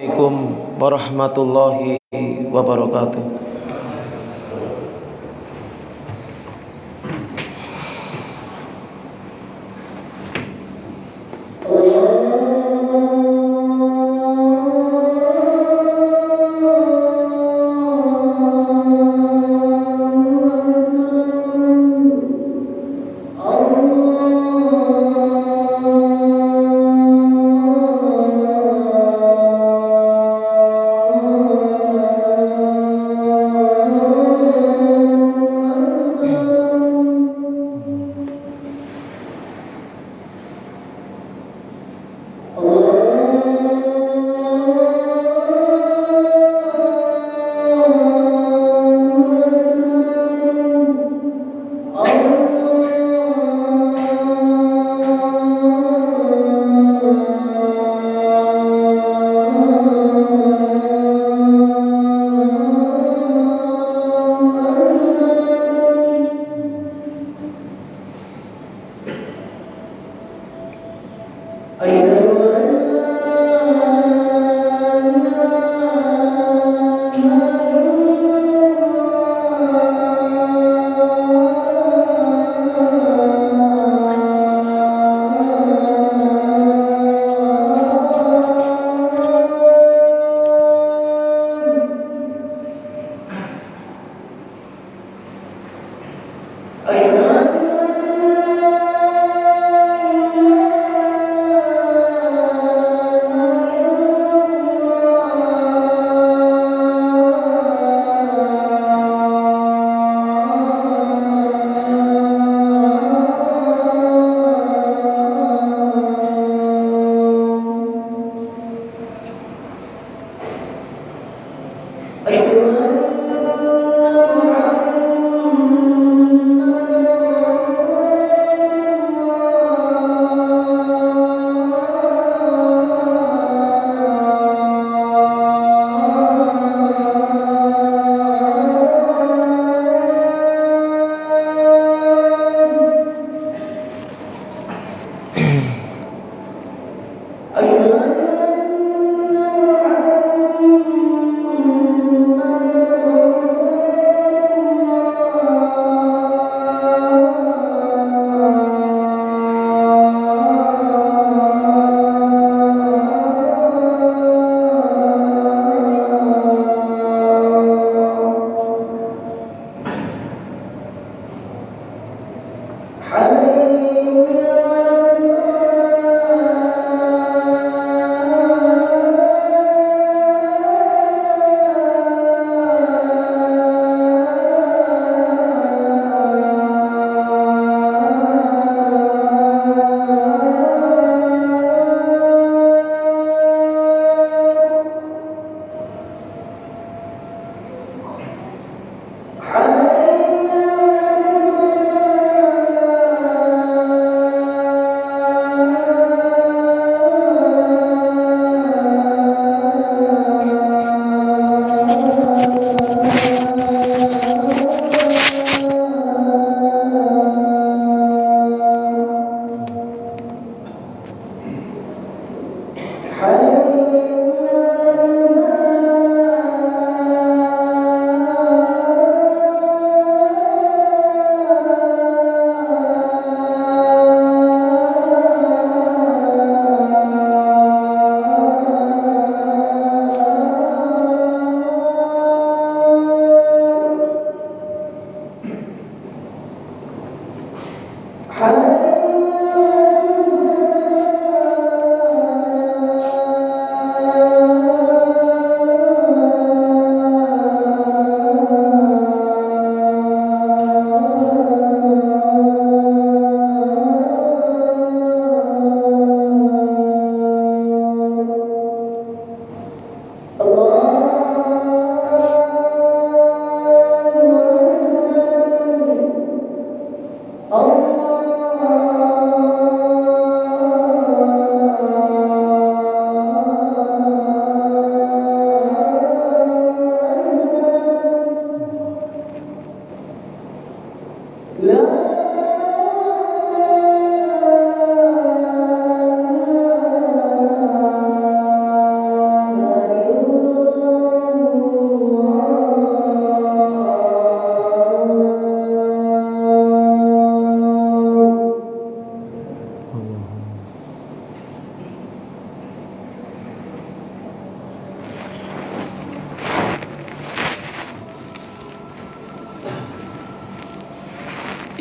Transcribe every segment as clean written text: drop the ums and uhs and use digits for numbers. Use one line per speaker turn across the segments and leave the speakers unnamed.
Assalamualaikum warahmatullahi wabarakatuh.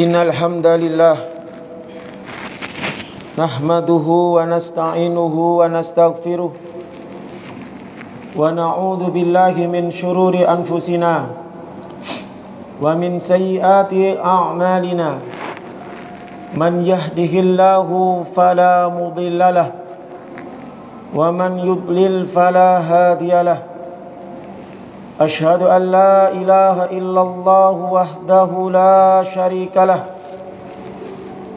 Innal hamdalillah nahmaduhu wa nasta'inuhu wa nastaghfiruh wa na'udzu billahi min shururi anfusina wa min sayyiati a'malina man yahdihillahu fala mudhillalah wa man yudlil fala hadiyalah. Ashhadu an la ilaha illallah wahdahu la syarika lah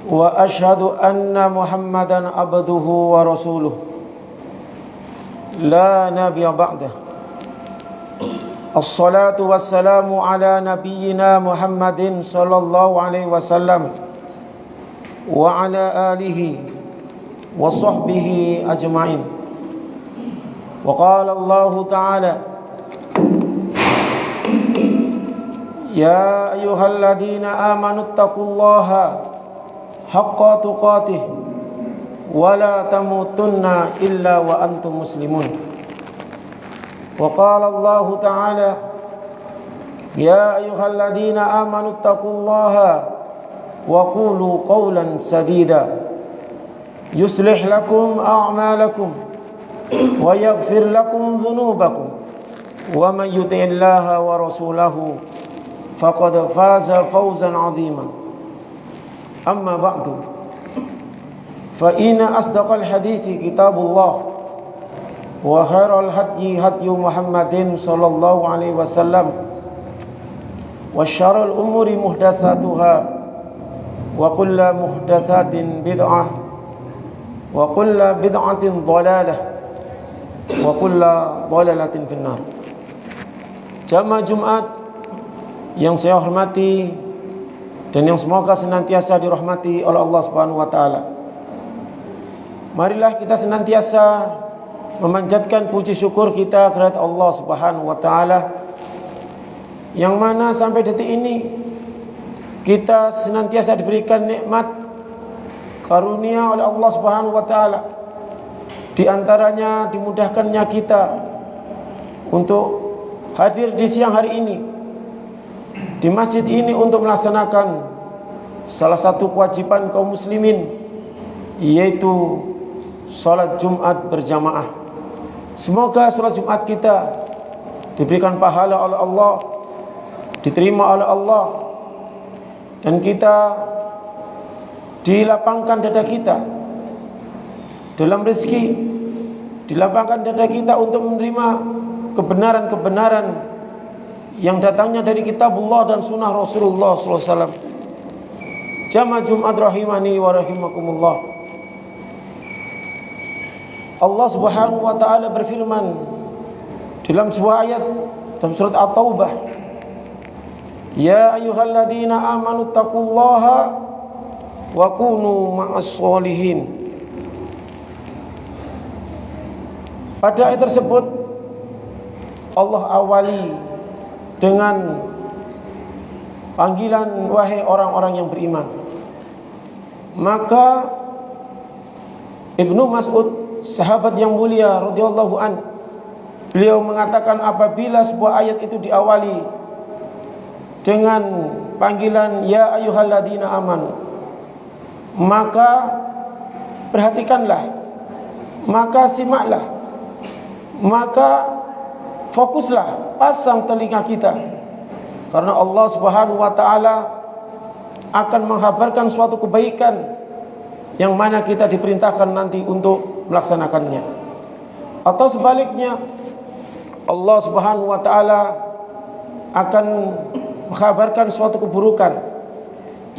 wa ashhadu anna Muhammadan abduhu wa rasuluh la nabiyya ba'dah. Assalatu wassalamu ala nabiyyina Muhammadin sallallahu alaihi wasallam wa ala alihi wa sahbihi ajma'in. Wa qala Allah ta'ala Ya ayyuhalladzina amanu taqullaha haqqa tuqatih wa la tamutunna illa wa antum muslimun. Wa qala Allah ta'ala Ya ayyuhalladzina amanu taqullaha wa qulu qawlan sadida yuslih lakum a'malakum wa yaghfir lakum dhunubakum wa man yuti'illaha wa rasulahu faqad faza fawzan 'azima. Amma ba'du, fa inna asdaqal hadisi kitabullah wa khairal hadyi hadyu Muhammadin sallallahu alaihi wasallam wa syarrul umuri muhdatsatuha wa kullu muhdatsatin bid'ah wa kullu bid'atin dhalalah wa kullu dhalalatin finnar. Jamaah Jumat yang saya hormati dan yang semoga senantiasa dirahmati oleh Allah Subhanahu wa taala. Marilah kita senantiasa memanjatkan puji syukur kita kepada Allah Subhanahu wa taala yang mana sampai detik ini kita senantiasa diberikan nikmat karunia oleh Allah Subhanahu wa taala. Di antaranya dimudahkannya kita untuk hadir di siang hari ini di masjid ini untuk melaksanakan salah satu kewajiban kaum muslimin, yaitu salat Jumat berjamaah. Semoga salat Jumat kita diberikan pahala oleh Allah, diterima oleh Allah, dan kita dilapangkan dada kita dalam rezeki, dilapangkan dada kita untuk menerima kebenaran-kebenaran yang datangnya dari kitabullah dan sunnah Rasulullah SAW. Jamaah Jumat rahimani wa rahimakumullah. Allah Subhanahu wa taala berfirman dalam sebuah ayat dalam surat At-Taubah, Ya ayyuhalladzina amanu taqullaha wa kunu ma'as sholihin. Pada ayat tersebut Allah awali dengan panggilan wahai orang-orang yang beriman. Maka Ibnu Mas'ud, sahabat yang mulia radhiyallahu an, beliau mengatakan apabila sebuah ayat itu diawali dengan panggilan ya ayyuhalladzina amanu, maka perhatikanlah, maka simaklah, maka fokuslah, pasang telinga kita, karena Allah Subhanahu wa taala akan menghabarkan suatu kebaikan yang mana kita diperintahkan nanti untuk melaksanakannya. Atau sebaliknya, Allah Subhanahu wa taala akan menghabarkan suatu keburukan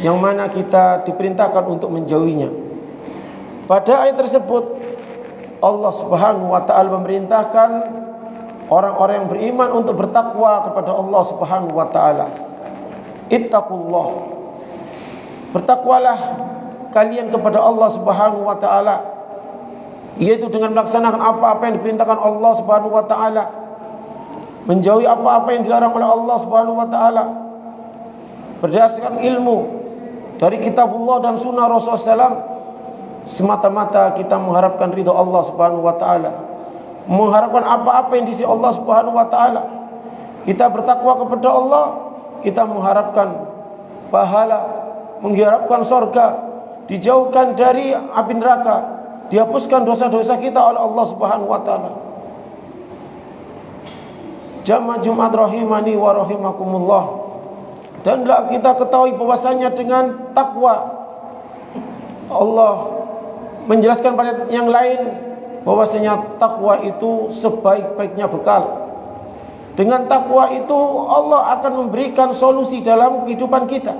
yang mana kita diperintahkan untuk menjauhinya. Pada ayat tersebut Allah Subhanahu wa taala memerintahkan orang-orang yang beriman untuk bertakwa kepada Allah Subhanahu wa taala. Ittaqullah. Bertakwalah kalian kepada Allah Subhanahu wa taala, yaitu dengan melaksanakan apa-apa yang diperintahkan Allah Subhanahu wa taala, menjauhi apa-apa yang dilarang oleh Allah Subhanahu wa taala, berdasarkan ilmu dari kitabullah dan sunnah Rasulullah SAW. Semata-mata kita mengharapkan ridha Allah Subhanahu wa taala, mengharapkan apa-apa yang di sisi Allah Subhanahu wa taala. Kita bertakwa kepada Allah, kita mengharapkan pahala, mengharapkan surga, dijauhkan dari api neraka, dihapuskan dosa-dosa kita oleh Allah Subhanahu wa taala. Jamaah Jumat rahimani wa rahimakumullah. Dan hendaklah kita ketahui bahwasanya dengan takwa, Allah menjelaskan pada yang lain bahwasanya takwa itu sebaik-baiknya bekal. Dengan takwa itu Allah akan memberikan solusi dalam kehidupan kita.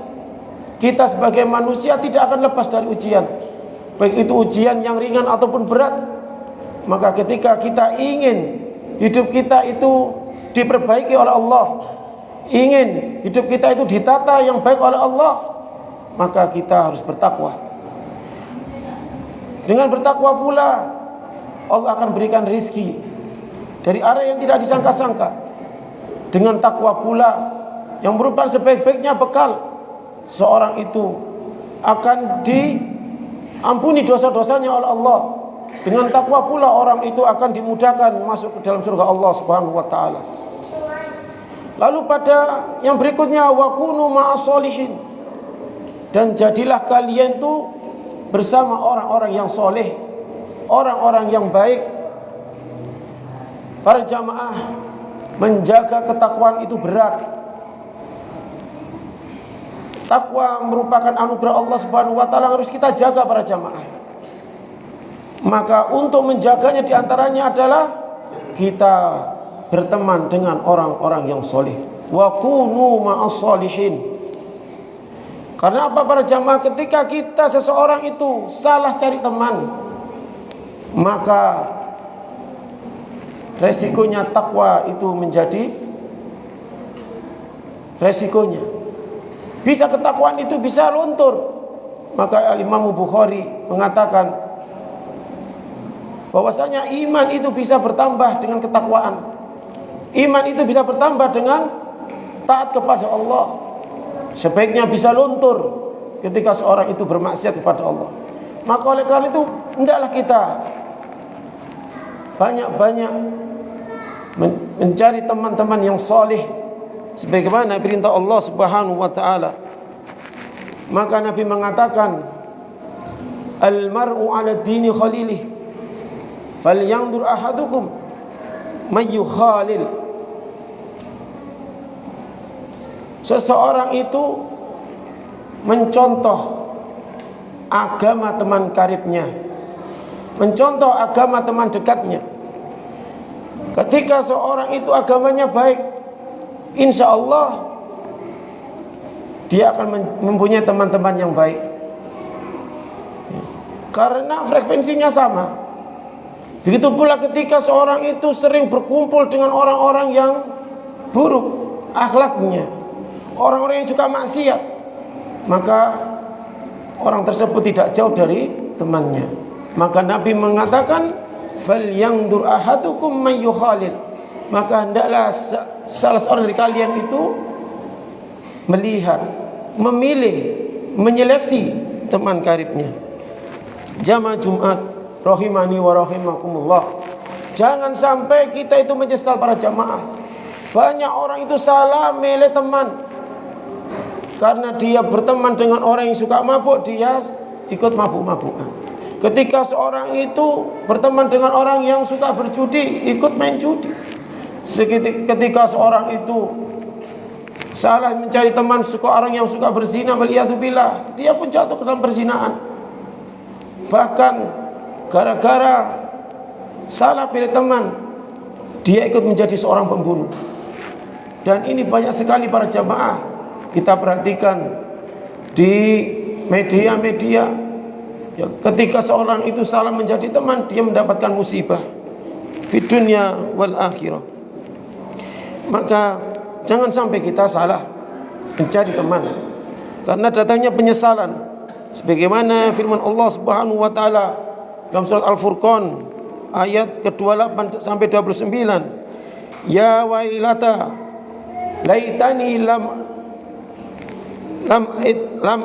Kita sebagai manusia tidak akan lepas dari ujian, baik itu ujian yang ringan ataupun berat. Maka ketika kita ingin hidup kita itu diperbaiki oleh Allah, ingin hidup kita itu ditata yang baik oleh Allah, maka kita harus bertakwa. Dengan bertakwa pula Allah akan berikan rizki dari arah yang tidak disangka-sangka. Dengan takwa pula yang merupakan sebaik-baiknya bekal, seorang itu akan diampuni dosa-dosanya oleh Allah. Dengan takwa pula orang itu akan dimudahkan masuk ke dalam surga Allah Subhanahu wa taala. Lalu pada yang berikutnya, wa kunu ma'as sholihin, dan jadilah kalian itu bersama orang-orang yang soleh, orang-orang yang baik. Para jamaah, menjaga ketakwaan itu berat. Takwa merupakan anugerah Allah Subhanahu wa taala, harus kita jaga para jamaah. Maka untuk menjaganya diantaranya adalah kita berteman dengan orang-orang yang soleh. Wa kunu ma'as sholihin. Karena apa para jamaah? Ketika kita seseorang itu salah cari teman, maka resikonya takwa itu menjadi resikonya. Bisa ketakwaan itu bisa luntur. Maka Imam Bukhari mengatakan bahwasanya iman itu bisa bertambah dengan ketakwaan. Iman itu bisa bertambah dengan taat kepada Allah. Sebaiknya bisa luntur ketika seorang itu bermaksiat kepada Allah. Maka oleh karena itu hendaklah kita banyak-banyak mencari teman-teman yang soleh sebagaimana perintah Allah Subhanahu wa taala. Maka Nabi mengatakan, al-mar'u 'ala dini khalilih, falyanzur ahadukum may yukhalil. Seseorang itu mencontoh agama teman karibnya, mencontoh agama teman dekatnya. Ketika seorang itu agamanya baik, insya Allah dia akan mempunyai teman-teman yang baik, karena frekuensinya sama. Begitu pula ketika seorang itu sering berkumpul dengan orang-orang yang buruk akhlaknya, orang-orang yang suka maksiat, maka orang tersebut tidak jauh dari temannya. Maka Nabi mengatakan, falyanzur ahadukum may yukhalil. Maka hendaklah salah seorang dari kalian itu melihat, memilih, menyeleksi teman karibnya. Jamaah Jumat rahimani wa rahimakumullah. Jangan sampai kita itu menyesal para jamaah. Banyak orang itu salah milih teman, karena dia berteman dengan orang yang suka mabuk, dia ikut mabuk-mabukan. Ketika seorang itu berteman dengan orang yang suka berjudi, ikut main judi. Ketika seorang itu salah mencari teman, suka orang yang suka berzina, waliyadzubillah, dia pun jatuh ke dalam perzinaan. Bahkan gara-gara salah pilih teman, dia ikut menjadi seorang pembunuh. Dan ini banyak sekali para jamaah. Kita perhatikan di media-media, ya, ketika seorang itu salah menjadi teman, dia mendapatkan musibah di dunia wal akhirah. Maka jangan sampai kita salah mencari teman, karena datangnya penyesalan. Sebagaimana firman Allah Subhanahu wa taala dalam surat Al-Furqan ayat ke-28 sampai 29. Ya wailata laitani lam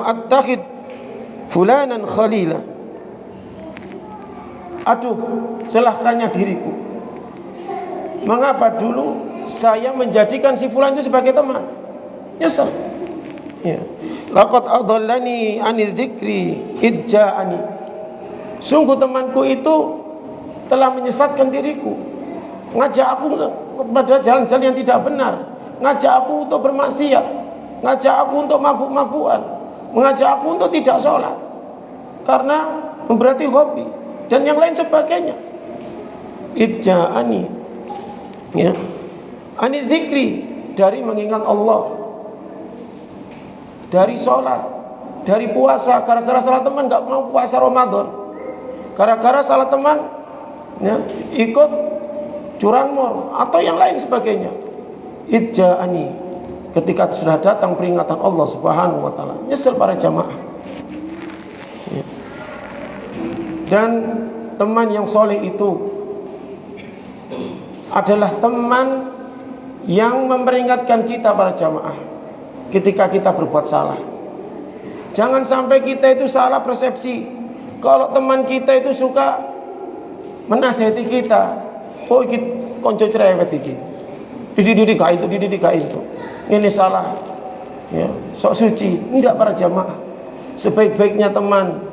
attakhid fulanan khalila. Aduh, celakanya diriku, mengapa dulu saya menjadikan si fulan itu sebagai teman. Nyesel. Ya. Laqad adallani anil dzikri idja'ani. Sungguh temanku itu telah menyesatkan diriku, ngajak aku kepada jalan-jalan yang tidak benar, ngajak aku untuk bermaksiat, ngajak aku untuk mabuk-mabukan, mengajak aku untuk tidak sholat karena memberati hobi dan yang lain sebagainya. Idja'ani, ya, anil dzikri, dari mengingat Allah, dari sholat, dari puasa. Gara-gara salah teman gak mau puasa Ramadan, gara-gara salah teman, ya, ikut curanmor atau yang lain sebagainya. Idja'ani, ketika sudah datang peringatan Allah Subhanahu wa ta'ala, nyesel para jamaah, ya. Dan teman yang soleh itu adalah teman yang memperingatkan kita para jamaah ketika kita berbuat salah. Jangan sampai kita itu salah persepsi. Kalau teman kita itu suka menasihati kita, oh iki konco cerewet iki, dididik itu, ini salah, ya, sok suci. Tidak para jamaah. Sebaik-baiknya teman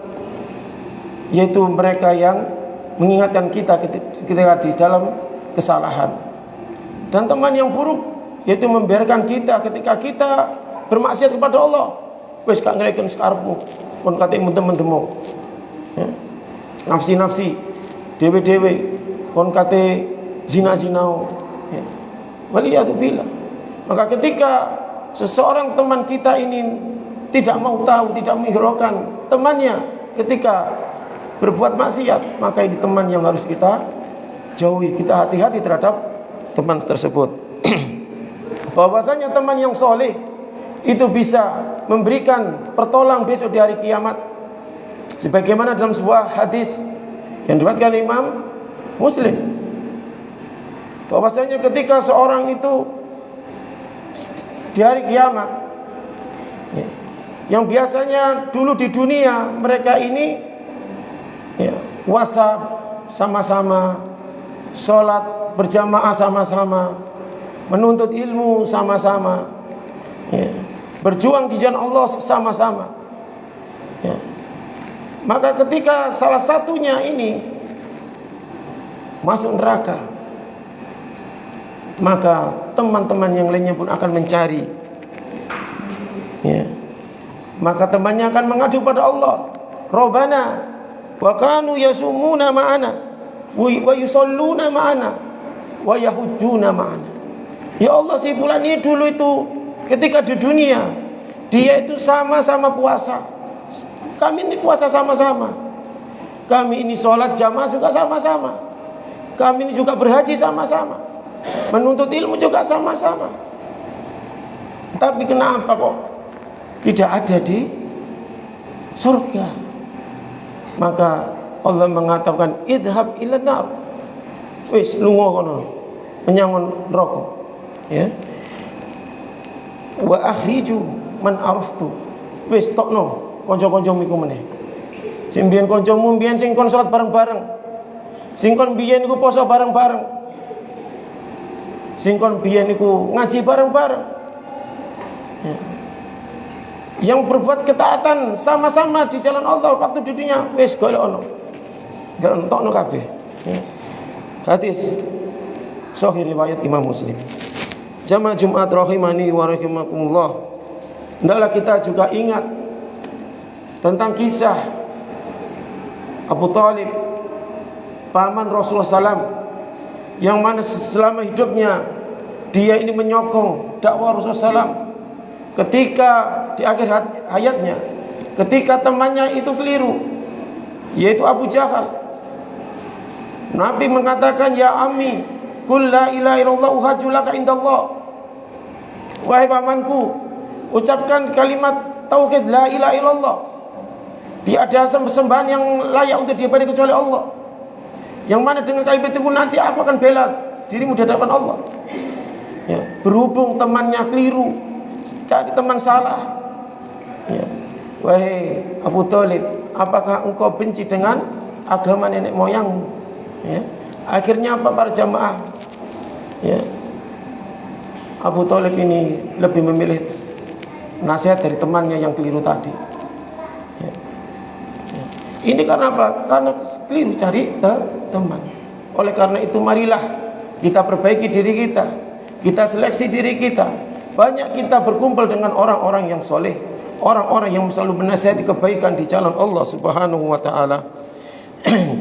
yaitu mereka yang mengingatkan kita ketika di dalam kesalahan. Dan teman yang buruk yaitu membiarkan kita ketika kita bermaksiat kepada Allah. Wes gak ngreken sekarepmu, kon katemu temen-temu, ya. Nafsi-nafsi, dewe-dewe, kon kate zina-zinau, ya. Waliyadzubillah. Maka ketika seseorang teman kita ini tidak mau tahu, tidak menghiraukan temannya ketika berbuat maksiat, maka ini teman yang harus kita jauhi. Kita hati-hati terhadap teman tersebut. Bahwasanya teman yang soleh itu bisa memberikan pertolongan besok di hari kiamat, sebagaimana dalam sebuah hadis yang diriwayatkan Imam Muslim, bahwasanya ketika seorang itu di hari kiamat, ya, yang biasanya dulu di dunia mereka ini, ya, puasa sama-sama, sholat berjamaah sama-sama, menuntut ilmu sama-sama, ya, berjuang di jalan Allah sama-sama, ya. Maka ketika salah satunya ini masuk neraka, maka teman-teman yang lainnya pun akan mencari, ya. Maka temannya akan mengadu pada Allah, Rabbana wa kanu yasumuna ma'ana wa yusalluna ma'ana wa yahujjuna ma'ana. Ya Allah, si fulan ini dulu itu ketika di dunia dia itu sama-sama puasa, kami ini puasa sama-sama, kami ini sholat jamaah juga sama-sama, kami ini juga berhaji sama-sama, menuntut ilmu juga sama-sama. Tapi kenapa kok tidak ada di surga? Maka Allah mengatakan idhab ila nar, wis lunga kono menyangon neraka, ya. Wa akhriju man araftu, wis tokno kanca-kancamu iku meneh. Sing mbiyen kancamu mbiyen sing kon salat bareng-bareng, sing kon mbiyen iku poso bareng-bareng, sing kon mbiyen iku ngaji bareng-bareng, ya. Yang berbuat ketaatan sama-sama di jalan Allah waktu di dunia, wis golekno, gak entokno kabeh, ya. Hadis sahih riwayat Imam Muslim. Jamaah Jumat rahimani wa rahimakumullah. Hendaklah kita juga ingat tentang kisah Abu Thalib, paman Rasulullah SAW, yang mana selama hidupnya dia ini menyokong dakwah Rasulullah SAW. Ketika di akhir hayatnya, ketika temannya itu keliru, yaitu Abu Jahal, Nabi mengatakan, ya ammi, qul la ilaha illallah uhajjulaka indallah. Wahai pamanku, ucapkan kalimat tauhid la ilaha illallah. Tiada sembahan yang layak untuk diibadahi kecuali Allah. Yang mana dengan kalimat itu nanti aku akan bela dirimu di hadapan Allah, ya. Berhubung temannya keliru, cari teman salah, ya. Wahai Abu Thalib, apakah engkau benci dengan agama nenek moyangmu, ya? Akhirnya apa para jamaah, ya, Abu Thalib ini lebih memilih nasihat dari temannya yang keliru tadi. Ya. Ya. Ini karena apa? Karena keliru cari teman. Oleh karena itu marilah kita perbaiki diri kita, kita seleksi diri kita. Banyak kita berkumpul dengan orang-orang yang soleh, orang-orang yang selalu menasihati kebaikan di jalan Allah Subhanahu wa taala.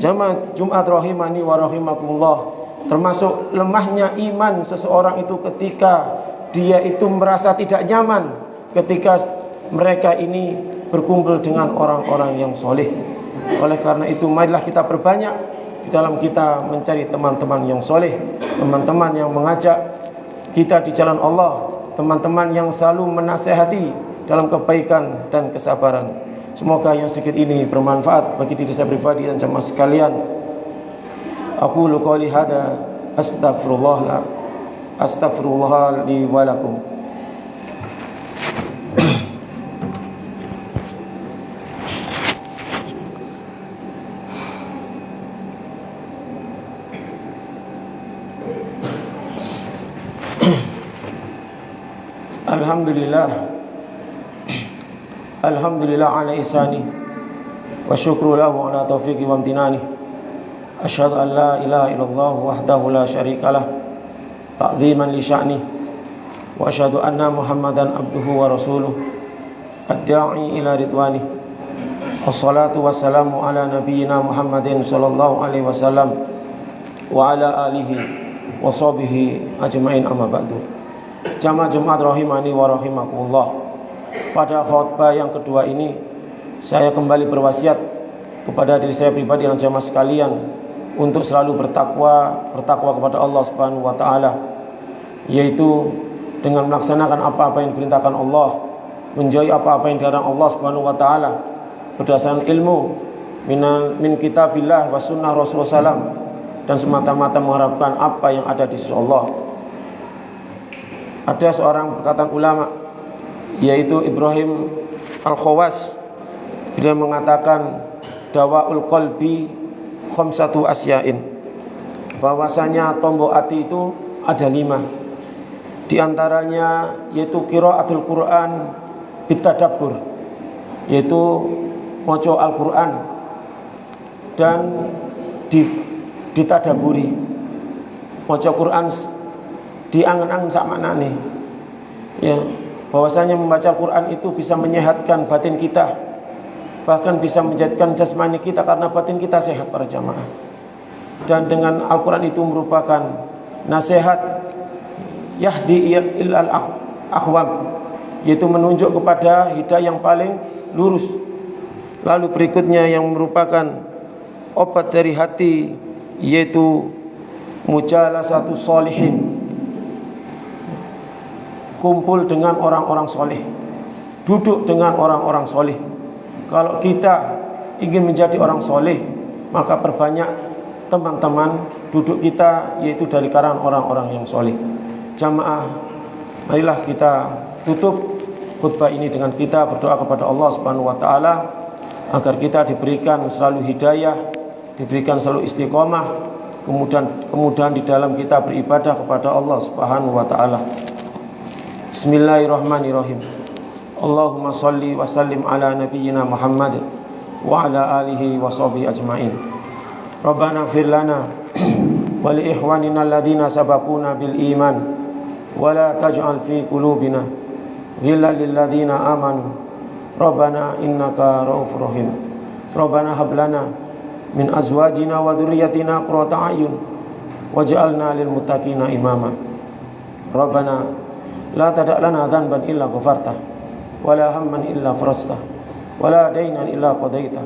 Jamaah Jumat rahimani wa rahimakumullah, termasuk lemahnya iman seseorang itu ketika dia itu merasa tidak nyaman ketika mereka ini berkumpul dengan orang-orang yang soleh. Oleh karena itu marilah kita perbanyak di dalam kita mencari teman-teman yang soleh, teman-teman yang mengajak kita di jalan Allah, teman-teman yang selalu menasehati dalam kebaikan dan kesabaran. Semoga yang sedikit ini bermanfaat bagi diri saya pribadi dan jamaah sekalian. Aqulu qouli hada astaghfirullah li wa lakum. Alhamdulillah ala ihsani wa syukru lahu ala taufiqi wa amtinani. Asyhadu an la ilaha illallah wahdahu la syarikalah ta'ziman li sya'ni wa asyhadu anna Muhammadan abduhu wa rasuluh ad-da'i ila ridwani. Wassalatu wassalamu ala nabiyyina Muhammadin sallallahu alaihi wasallam wa ala alihi wa sahbihi ajmain, amma ba'du. Jamaah Jumat rahimani wa rahimakumullah. Pada khutbah yang kedua ini saya kembali berwasiat kepada diri saya pribadi dan jamaah sekalian untuk selalu bertakwa kepada Allah Subhanahu wa taala, yaitu dengan melaksanakan apa-apa yang diperintahkan Allah, menjauhi apa-apa yang dilarang Allah Subhanahu wa taala berdasarkan ilmu min kitabillah wa sunnah Rasulullah SAW, dan semata-mata mengharapkan apa yang ada di sisi Allah. Ada seorang perkataan ulama, yaitu Ibrahim Al-Khawas, dia mengatakan dawaul qalbi khamsatu asya'in, bahwasanya tombok hati itu ada 5. Di antaranya yaitu qiraatul Quran bitadabbur, yaitu maca Al-Quran dan ditadaburi. Maca Quran diangen-angen sak maknane. Ya, bahwasanya membaca Quran itu bisa menyehatkan batin kita, bahkan bisa menjadikan jasmani kita karena batin kita sehat para jamaah. Dan dengan Al-Quran itu merupakan nasihat yahdi ilal akhwam, yaitu menunjuk kepada hidayah yang paling lurus. Lalu berikutnya yang merupakan obat dari hati, yaitu mujalasatu sholihin, kumpul dengan orang-orang soleh, duduk dengan orang-orang soleh. Kalau kita ingin menjadi orang soleh, maka perbanyak teman-teman duduk kita, yaitu dari kalangan orang-orang yang soleh. Jamaah, marilah kita tutup khutbah ini dengan kita berdoa kepada Allah Subhanahu wa taala agar kita diberikan selalu hidayah, diberikan selalu istiqomah, kemudian di dalam kita beribadah kepada Allah Subhanahu wa taala. Bismillahirrahmanirrahim. Allahumma salli wa sallim ala nabiyyina Muhammad wa ala alihi wa sahbihi ajma'in. Rabbana ighfir lana wa li ikhwanina alladhina sabaquna bil iman wa la taj'al fi qulubina ghillan lil ladzina amanu. Rabbana innaka ra'ufur rahim. Rabbana hab lana min azwajina wa dhurriyyatina qurrata a'yun waj'alna lil muttaqina imama. Rabbana la tada' lana dhanban illa ghafartah, wala hamman illa farajtah, wala daynan illa qadaitah,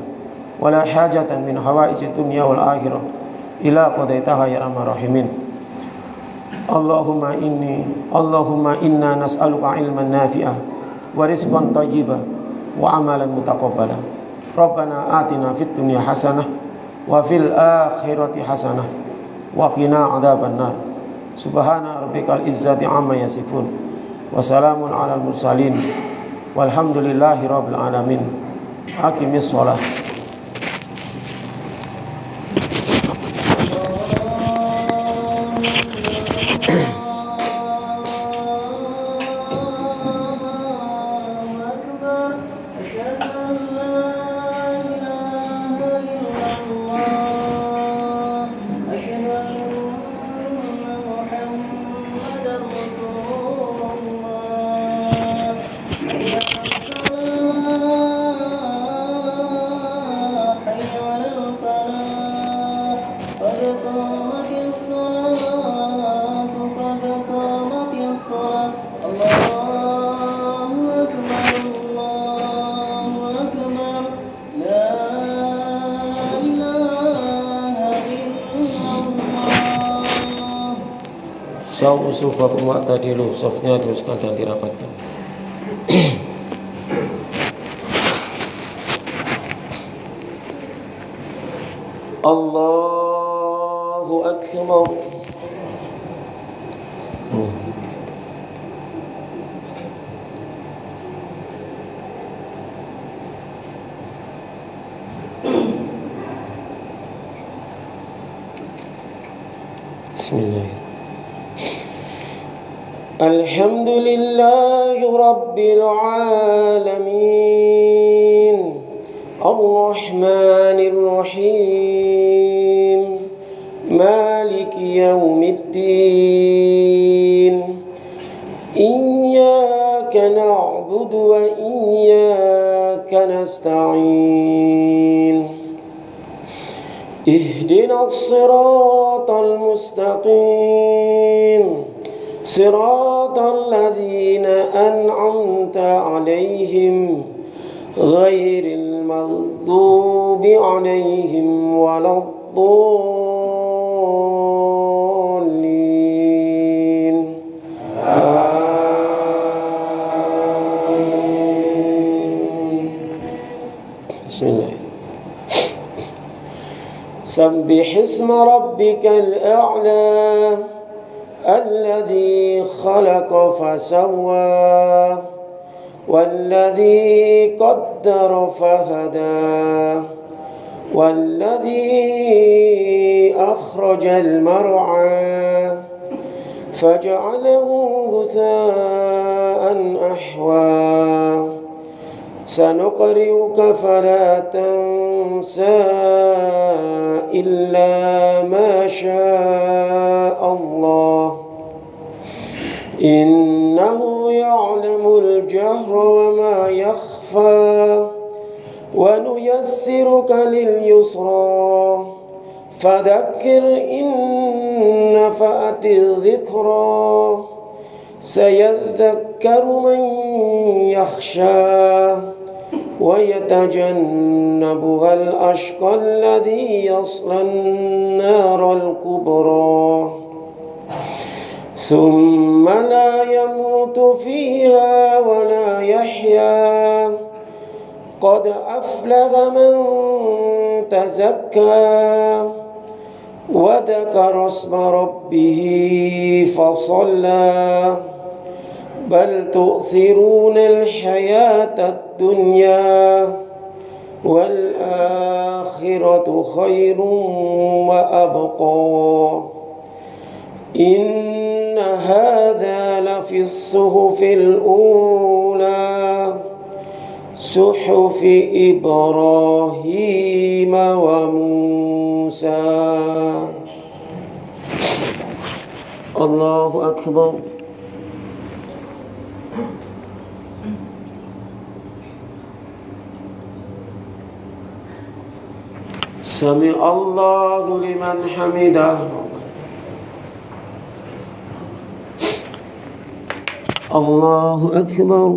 wala hajatan min hawaiji dunya wal akhirah illa qadaitaha ya arhamar rahimin. Allahumma inna nas'aluka ilman nafi'ah wa rizqan thayyiban wa amalan mutaqabbala. Rabbana atina fid dunya hasanah wa fil akhirati hasanah wa qina adzaban nar. Subhana rabbikal izzati amma yasifun wa salamun alal mursalin walhamdulillahi rabbil alamin. Aqimis shalah. Sawu sufakum wa'tadilu, safnya teruskan dan dirapatkan. Allahu Akbar. Bismillahirrahmanirrahim. Alhamdulillahi Rabbil Alamin, Ar-Rahmanir Rahim, Maliki Yawmiddin. Iyyaka na'budu wa iyyaka nasta'in. اهدنا الصراط المستقيم صراط الذين أنعمت عليهم غير المغضوب عليهم ولا الضالين آمين. بسم الله. سبح اسم ربك الأعلى الذي خلق فسوى والذي قدر فهدى والذي أخرج المرعى فجعله غثاء أحوى سنقرئك فلا تنسى إلا ما شاء الله إنه يعلم الجهر وما يخفى ونيسرك لليسرى فذكر إن نفعت الذكرى سيذكر من يخشى ويتجنبها الأشقى الذي يصلى النار الكبرى ثم لا يموت فيها ولا يحيا قد أفلح من تزكى وذكر اسم ربه فصلى بل تؤثرون الحياة الدنيا والآخرة خير وأبقى إن هذا لفي الصحف الأولى صحف إبراهيم وموسى. الله أكبر. سمع الله لمن حمده. الله أكبر.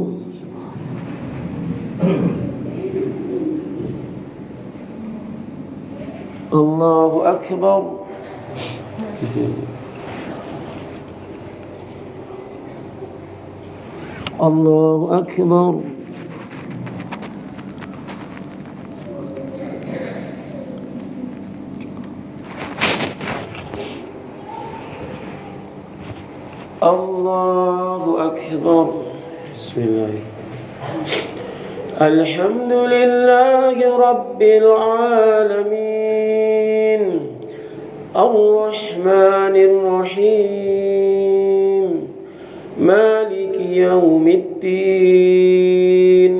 الله أكبر. الله أكبر. الله أكبر. بسم الله. الحمد لله رب العالمين الرحمن الرحيم مالك يوم الدين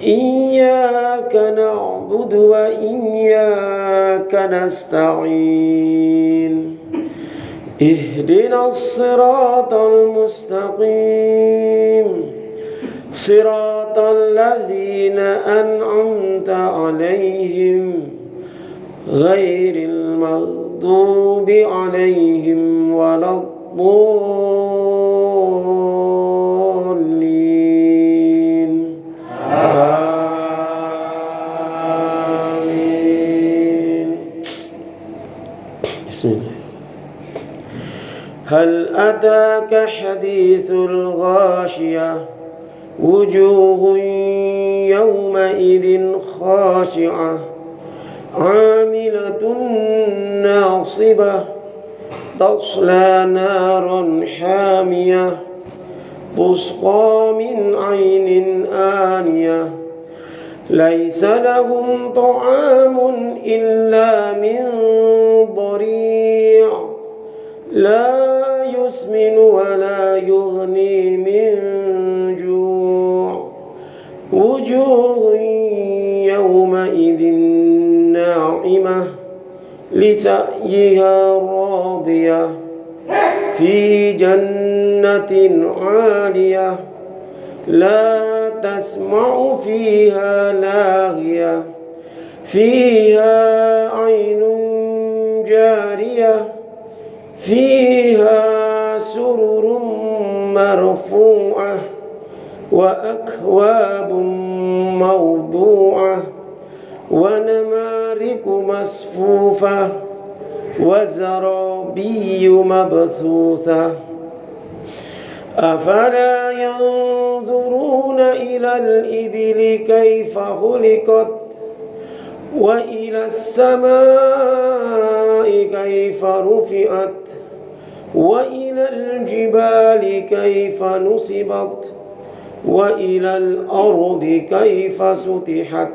إياك نعبد وإياك نستعين اهدنا الصراط المستقيم صراط الذين أنعمت عليهم غير المغضوب عليهم ولا الضالين آمين. بسم الله. هل أتاك حديث الغاشية وجوه يومئذ خاشعة عاملة ناصبة تصلى نارا حامية تسقى من عين آنية ليس لهم طعام إلا من ضريع لا يسمن ولا يغني من جوع وجوه يومئذ ناعمة لسعيها راضية في جنة عالية لا تسمع فيها لاغية فيها عين جارية فيها سرر مرفوعة وأكواب موضوعة ونمارق مصفوفة وزرابي مبثوثة أفلا ينظرون إلى الإبل كيف خلقت وإلى السماء كيف رفعت وإلى الجبال كيف نصبت وإلى الأرض كيف سطحت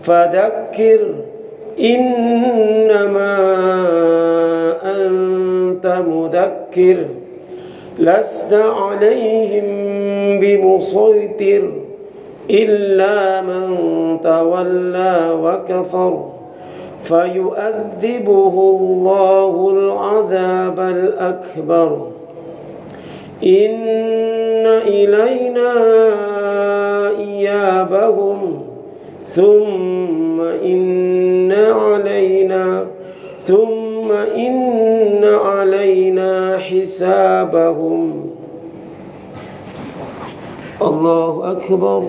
فذكر إنما أنت مذكر لست عليهم بمسيطر إلا من تولى وكفر فيؤذبه الله العذاب الأكبر إن إلينا إيابهم ثم إن علينا حسابهم. الله أكبر.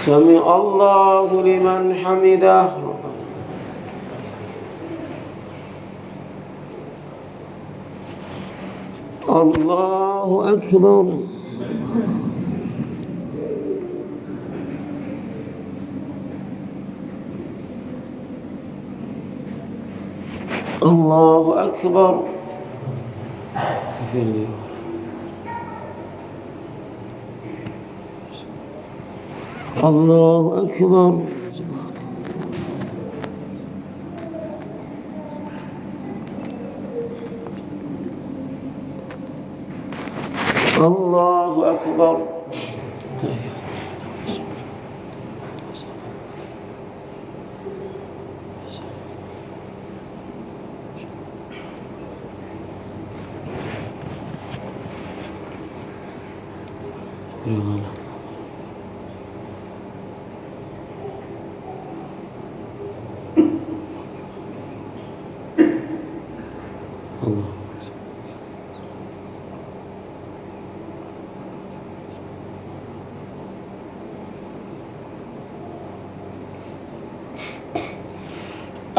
سمع الله لمن حمده. الله أكبر. الله أكبر. الله أكبر. الله أكبر.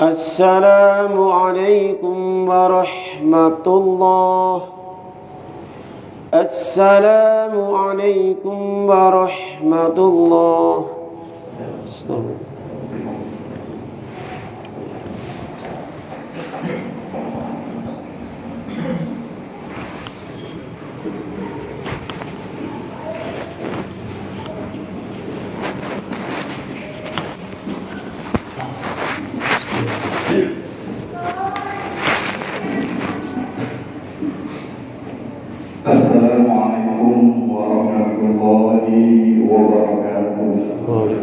السلام عليكم ورحمة الله. السلام عليكم ورحمة الله.
Assalamualaikum warahmatullahi wabarakatuh.